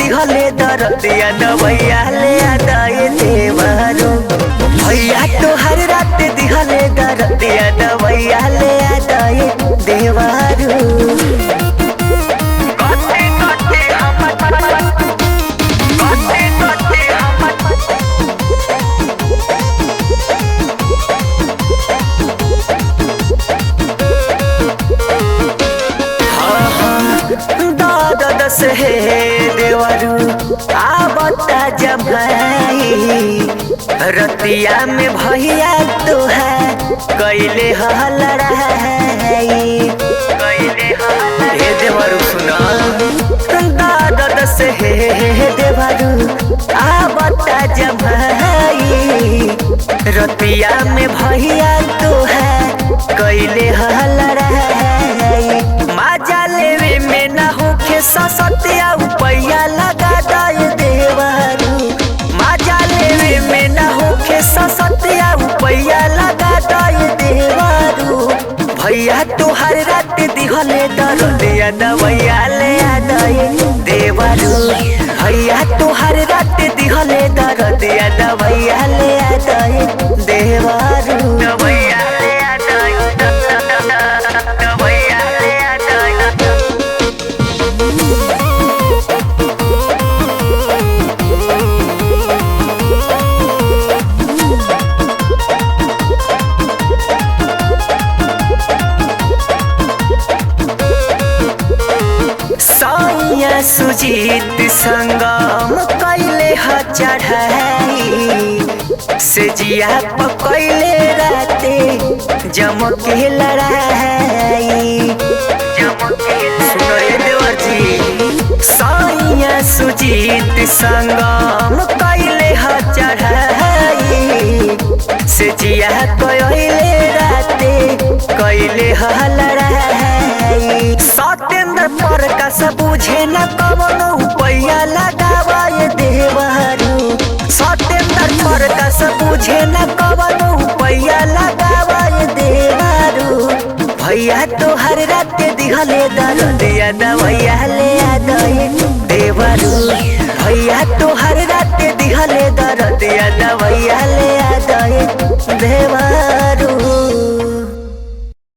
दिहले दरदिया दवैया ले आदाए देवरू। भैया तोहर रात दिहले दरदिया दवैया ले आदाए देवरू। से देवरू आवता जमाई रतिया में भैया तोहार कैले लड़ाई। हे देवरू सुना दादा से देवरू आवता जमाई रतिया में भैया तोहार कैले लड़ाई। माजा लेवे में ना होखे ससतिया उपैया लगा दाए देवरू। माजा लेवे में ना होखे ससतिया उपैया लगा दाए देवरू। भैया तोहर रात दिहले दरदिया दवैया ले आदाए देवरू। भैया तोहर रात दिहले दरदिया दवैया ले आदाए देवरू। दवैया ले आदाए दवैया ले आदाए। साइया सुजीत संगम कैले ह चढ़ाई से जिया पकैले राते जमके लड़ाई। सुनरे देवर जी साइया सुजीत संगम कैले ह चढ़ाई से जिया कैले राते कैले ह लड़ाई। सत्येंद्र पर का सब बुझे न कवनो उपैया लगावाए देवरू। सत्येंद्र पर का सब बुझे न कवनो उपैया लगावाए देवरू। भैया तोहर रात दिहले दरदिया दवैया ले आदाए देवरू। भैया तोहर रात दिहले दरदिया दवैया ले आदाए देवरू।